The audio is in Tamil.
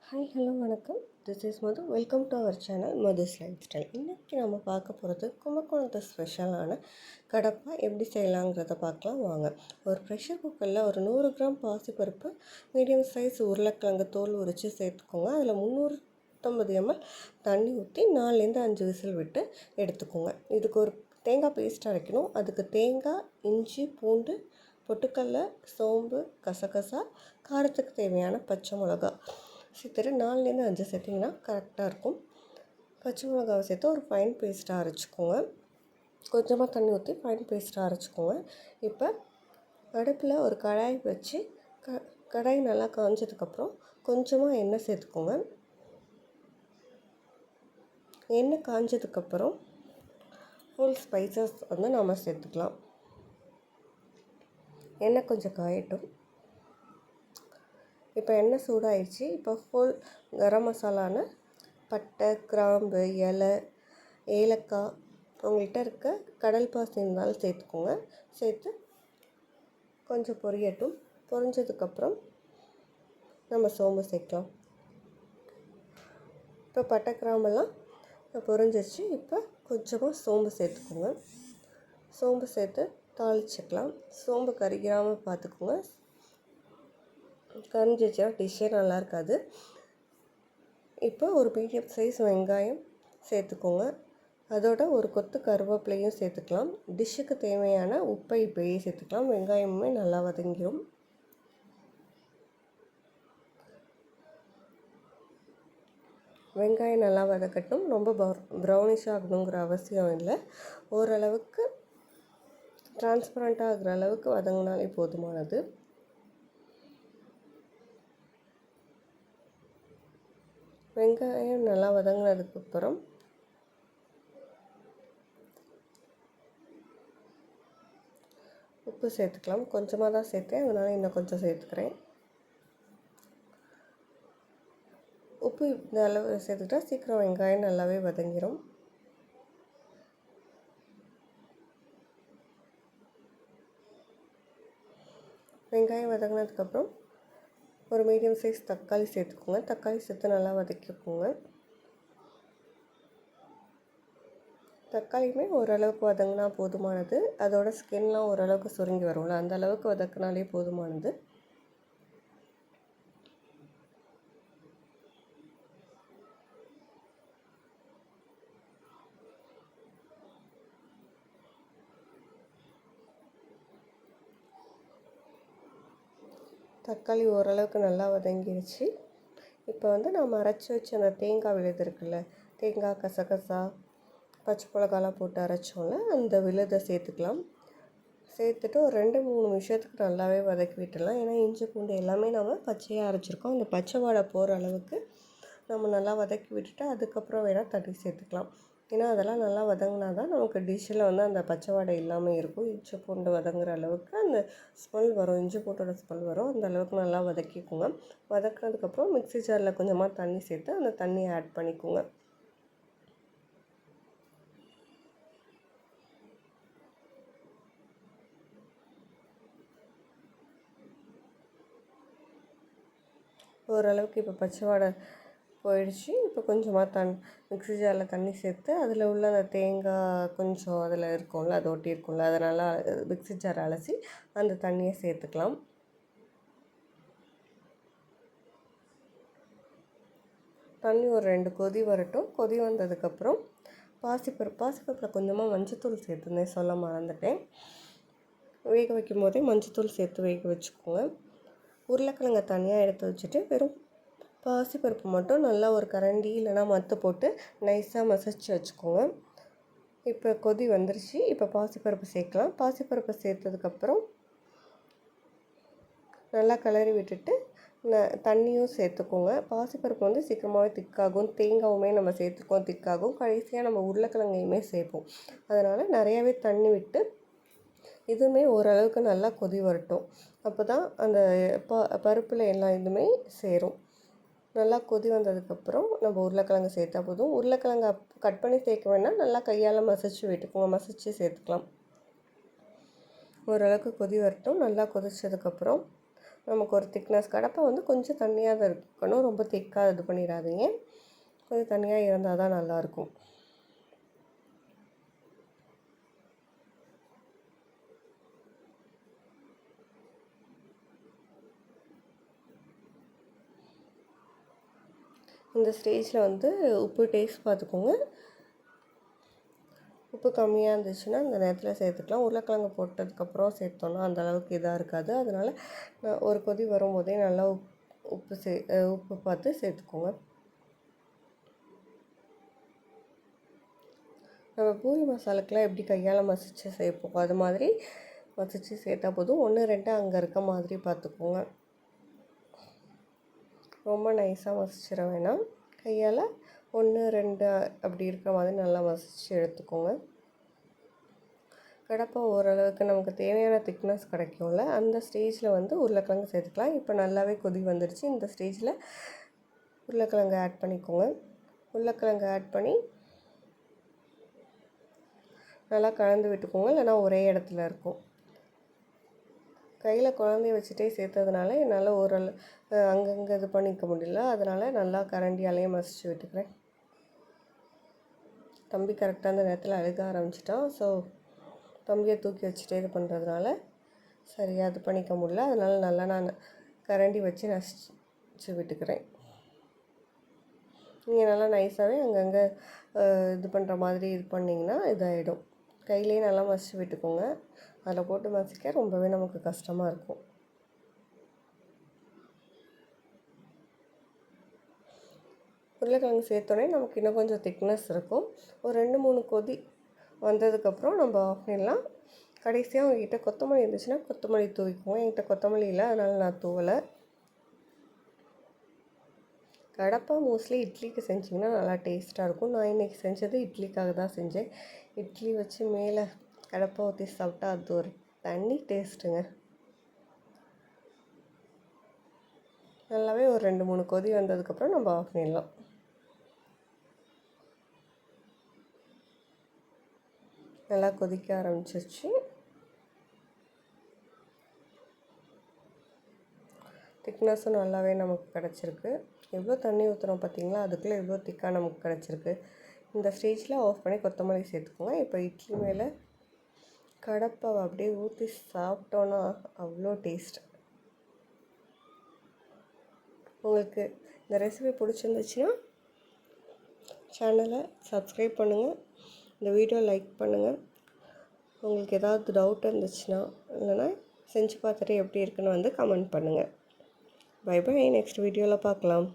ஹாய் ஹலோ வணக்கம். This is Madhu. Welcome to our channel Madhu's lifestyle. இன்றைக்கி நம்ம பார்க்க போகிறது கும்பகோணத்து ஸ்பெஷலான கடப்பா எப்படி செய்யலாங்கிறத பார்க்கலாம் வாங்க. ஒரு ப்ரெஷர் குக்கரில் ஒரு 100 கிராம் பாசிப்பருப்பு, மீடியம் சைஸ் உருளைக்கிழங்கு தோல் உரித்து சேர்த்துக்கோங்க. அதில் 350 ml தண்ணி ஊற்றி 4லேருந்து 5 விசில் விட்டு எடுத்துக்கோங்க. இதுக்கு ஒரு தேங்காய் பேஸ்ட் அரைக்கணும். அதுக்கு தேங்காய், இஞ்சி, பூண்டு, பொட்டுக்கடலை, சோம்பு, கசகசா, காரத்துக்கு தேவையான பச்சை மிளகா சேர்த்துட்டு 4லேருந்து 5 சேர்த்திங்கன்னா கரெக்டாக இருக்கும். பச்சை மிளகாவை சேர்த்து ஒரு ஃபைன் பேஸ்ட்டாக அரைச்சிக்கோங்க. கொஞ்சமாக தண்ணி ஊற்றி ஃபைன் பேஸ்ட்டாக அரைச்சிக்கோங்க. இப்போ அடுப்பில் ஒரு கடாய் வச்சு கடாய் நல்லா காஞ்சதுக்கப்புறம் கொஞ்சமாக எண்ணெய் சேர்த்துக்கோங்க. எண்ணெய் காஞ்சதுக்கப்புறம் ஃபுல் ஸ்பைசஸ் வந்து நம்ம சேர்த்துக்கலாம். எண்ணெய் கொஞ்சம் காயட்டும். இப்போ எண்ணெய் சூடாயிடுச்சு. இப்போ ஃபுல் கரம் மசாலான பட்டை, கிராம்பு, இலை, ஏலக்காய், உங்கள்கிட்ட இருக்க கடல் பாசி இருந்தாலும் சேர்த்துக்கோங்க. சேர்த்து கொஞ்சம் பொரியட்டும். பொரிஞ்சதுக்கப்புறம் நம்ம சோம்பு சேர்க்கலாம். இப்போ பட்டை, கிராம்பெல்லாம் பொரிஞ்சிச்சு. இப்போ கொஞ்சமாக சோம்பு சேர்த்துக்கோங்க. சோம்பு சேர்த்து தாளிச்சிக்கலாம். சோம்பு கறிக்காமல் பார்த்துக்கோங்க. கரிஞ்சிச்சா டிஷ்ஷே நல்லா இருக்காது. இப்போ ஒரு மீடியம் சைஸ் வெங்காயம் சேர்த்துக்கோங்க. அதோட ஒரு கொத்து கருவேப்பிலையும் சேர்த்துக்கலாம். டிஷ்ஷுக்கு தேவையான உப்பை இப்போயே சேர்த்துக்கலாம். வெங்காயமுமே நல்லா வதங்கிடும். வெங்காயம் நல்லா வதக்கட்டும். ரொம்ப ப்ரௌனிஷ் ஆகணுங்கிற அவசியம் இல்லை. ஓரளவுக்கு டிரான்ஸ்பரண்ட்டாக ஆகிற அளவுக்கு வதங்கினாலே போதுமானது. வெங்காயம் நல்லா வதங்கினதுக்கப்புறம் உப்பு சேர்த்துக்கலாம். கொஞ்சமாக தான் சேர்த்தேன், அதனால் இன்னும் கொஞ்சம் சேர்த்துக்கிறேன். உப்பு இந்த அளவு சேர்த்துட்டா சீக்கிரம் வெங்காயம் நல்லாவே வதங்கிடும். வெங்காயம் வதங்கினதுக்கப்புறம் ஒரு மீடியம் சைஸ் தக்காளி சேர்த்துக்கோங்க. தக்காளி சேர்த்து நல்லா வதக்கிக்கோங்க. தக்காளியுமே ஓரளவுக்கு வதங்கினா போதுமானது. அதோட ஸ்கின்லாம் ஓரளவுக்கு சுருங்கி வரும்ல, அந்த அளவுக்கு வதக்கினாலே போதுமானது. தக்காளி ஓரளவுக்கு நல்லா வதங்கிடுச்சு. இப்போ வந்து நம்ம அரைச்சி வச்ச அந்த தேங்காய் விழுது இருக்குல்ல, தேங்காய், கசகசா, பச்சை மிளகாலாம் போட்டு அரைச்சோம்ல, அந்த விழுதை சேர்த்துக்கலாம். சேர்த்துட்டு ஒரு 2-3 நிமிஷத்துக்கு நல்லாவே வதக்கி விட்டுடலாம். ஏன்னா இஞ்சி பூண்டு எல்லாமே நம்ம பச்சையாக அரைச்சிருக்கோம். அந்த பச்சை வாடை போகிற அளவுக்கு நம்ம நல்லா வதக்கி விட்டுட்டு அதுக்கப்புறம் வேணால் தண்ணி சேர்த்துக்கலாம். ஏன்னா அதெல்லாம் நல்லா வதங்கினா தான் நமக்கு டிஷ்ஷில் வந்து அந்த பச்சை வாடை இல்லாமல் இருக்கும். இஞ்சி பூண்டு வதங்குற அளவுக்கு அந்த ஸ்மெல் வரும், இஞ்சி பூண்டோட ஸ்மெல் வரும். அந்த அளவுக்கு நல்லா வதக்கிக்கோங்க. வதக்கினதுக்கப்புறம் மிக்ஸி ஜாரில் கொஞ்சமாக தண்ணி சேர்த்து அந்த தண்ணியை ஆட் பண்ணிக்கோங்க. ஓரளவுக்கு இப்போ பச்சை வாடை போயிடுச்சு. இப்போ கொஞ்சமாக மிக்ஸி ஜாரில் தண்ணி சேர்த்து அதில் உள்ள அந்த தேங்காய் கொஞ்சம் அதில் இருக்கும்ல, அது ஒட்டி இருக்கும்ல, அதை நல்லா மிக்ஸி ஜார் அலசி அந்த தண்ணியை சேர்த்துக்கலாம். தண்ணி ஒரு 2 கொதி வரட்டும். கொதி வந்ததுக்கப்புறம் பாசிப்பருப்பில் கொஞ்சமாக மஞ்சத்தூள் சேர்த்துருந்தேன், சொல்ல மறந்துட்டேன். வேக வைக்கும் போதே மஞ்சத்தூள் சேர்த்து வேக வச்சுக்கோங்க. உருளைக்கிழங்கை தனியாக எடுத்து வச்சுட்டு வெறும் பாசிப்பருப்பு மட்டும் நல்லா ஒரு கரண்டி இல்லைனா மத்து போட்டு நைஸாக மசிச்சு வச்சுக்கோங்க. இப்போ கொதி வந்துருச்சு. இப்போ பாசிப்பருப்பு சேர்க்கலாம். பாசிப்பருப்பு சேர்த்ததுக்கப்புறம் நல்லா கிளறி விட்டுட்டு தண்ணியும் சேர்த்துக்கோங்க. பாசிப்பருப்பு வந்து சீக்கிரமாகவே திக்காகும். தேங்காயுமே நம்ம சேர்த்துக்கோம், திக்காகும். கடைசியாக நம்ம உருளைக்கிழங்கையுமே சேர்ப்போம். அதனால் நிறையாவே தண்ணி விட்டு இதுவுமே ஓரளவுக்கு நல்லா கொதி வரட்டும். அப்போ தான் அந்த பருப்பில் எல்லா இதுவுமே சேரும். நல்லா கொதி வந்ததுக்கப்புறம் நம்ம உருளைக்கிழங்கு சேர்த்தா போதும். உருளைக்கிழங்கை கட் பண்ணி சேர்க்க வேணால் நல்லா கையால் மசிச்சு விட்டுக்கோங்க, மசிச்சு சேர்த்துக்கலாம். ஓரளவுக்கு கொதி வரட்டும். நல்லா கொதிச்சதுக்கப்புறம் நமக்கு ஒரு திக்னஸ். கடப்பை வந்து கொஞ்சம் தண்ணியாக தான் இருக்கணும், ரொம்ப திக்காக இது பண்ணிடாதீங்க. கொஞ்சம் தண்ணியாக இருந்தால் தான் நல்லாயிருக்கும். இந்த ஸ்டேஜில் வந்து உப்பு டேஸ்ட் பார்த்துக்கோங்க. உப்பு கம்மியாக இருந்துச்சுன்னா இந்த நேரத்தில் சேர்த்துக்கலாம். உருளைக்கிழங்கு போட்டதுக்கப்புறம் சேர்த்தோன்னா அந்தளவுக்கு இதாக இருக்காது. அதனால் ஒரு கொதி வரும்போதே நல்லா உப்பு பார்த்து சேர்த்துக்கோங்க. நம்ம பூரி மசாலுக்கெலாம் எப்படி கையால் மசித்து சேர்ப்போம், அது மாதிரி மசித்து சேர்த்தா போதும். 1 2 அங்கே இருக்க மாதிரி பார்த்துக்கோங்க. ரொம்ப நைஸாக மசிச்சிட வேணாம். கையால் 1 2 அப்படி இருக்கிற மாதிரி நல்லா மசித்து எடுத்துக்கோங்க. கடப்பை ஓரளவுக்கு நமக்கு தேவையான திக்னஸ் கிடைக்கும்ல, அந்த ஸ்டேஜில் வந்து உருளைக்கிழங்கு சேர்த்துக்கலாம். இப்போ நல்லாவே கொதி வந்துடுச்சு. இந்த ஸ்டேஜில் உருளைக்கிழங்கு ஆட் பண்ணிக்கோங்க. உருளைக்கிழங்கு ஆட் பண்ணி நல்லா கலந்து விட்டுக்கோங்க, இல்லைனா ஒரே இடத்துல இருக்கும். கையில் குழந்தைய வச்சுட்டே சேர்த்ததுனால என்னால் அங்கங்கே இது பண்ணிக்க முடியல. அதனால் நல்லா கரண்டியாலேயே மசிச்சு விட்டுக்கிறேன். தம்பி கரெக்டாக அந்த நேரத்தில் அழுக ஆரம்பிச்சிட்டான். ஸோ தம்பியை தூக்கி வச்சுட்டே இது பண்ணுறதுனால சரியாக இது பண்ணிக்க முடியல. அதனால் நல்லா நான் கரண்டி வச்சு நசிச்சு விட்டுக்கிறேன். நீங்கள் நல்லா நைஸாகவே அங்கங்கே இது பண்ணுற மாதிரி இது பண்ணிங்கன்னா இதாகிடும். கையிலே நல்லா மசிச்சு விட்டுக்கோங்க. அதில் போட்டு மசிக்க ரொம்பவே நமக்கு கஷ்டமாக இருக்கும். உருளைக்கிழங்கு சேர்த்தோடனே நமக்கு இன்னும் கொஞ்சம் திக்னஸ் இருக்கும். ஒரு 2 3 கொதி வந்ததுக்கப்புறம் நம்ம ஆஃப் பண்ணிடலாம். கடைசியாக உங்கள்கிட்ட கொத்தமல்லி இருந்துச்சுன்னா கொத்தமல்லி தூவிக்குவோம். என்கிட்ட கொத்தமல்லி இல்லை, அதனால் நான் தூவலை. கடப்பை மோஸ்ட்லி இட்லிக்கு செஞ்சிங்கன்னா நல்லா டேஸ்ட்டாக இருக்கும். நான் இன்றைக்கி செஞ்சது இட்லிக்காக தான் செஞ்சேன். இட்லி வச்சு மேலே கடப்பை ஊற்றி சாப்பிட்டா அது ஒரு தனி டேஸ்ட்டுங்க. நல்லாவே ஒரு 2 3 கொதி வந்ததுக்கப்புறம் நம்ம ஆஃப் பண்ணிடலாம். நல்லா கொதிக்க ஆரம்பிச்சிருச்சு. திக்னஸும் நல்லாவே நமக்கு கிடச்சிருக்கு. எவ்வளோ தண்ணி ஊற்றுறோம் பார்த்திங்களா, அதுக்குள்ளே எவ்வளோ திக்காக நமக்கு கிடச்சிருக்கு. இந்த ஸ்டேஜில் ஆஃப் பண்ணி கொத்தமல்லி சேர்த்துக்கோங்க. இப்போ இட்லி மேலே கடப்பை அப்படியே ஊற்றி சாப்பிட்டோன்னா அவ்வளோ டேஸ்ட். உங்களுக்கு இந்த ரெசிபி பிடிச்சிருந்துச்சுன்னா சேனலை சப்ஸ்கிரைப் பண்ணுங்கள், இந்த வீடியோ லைக் பண்ணுங்கள். உங்களுக்கு ஏதாவது டவுட் இருந்துச்சுன்னா இல்லைனா செஞ்சு பார்த்துட்டு எப்படி இருக்குன்னு வந்து கமெண்ட் பண்ணுங்கள். By by. நெக்ஸ்ட் வீடியோவில் பார்க்கலாம்.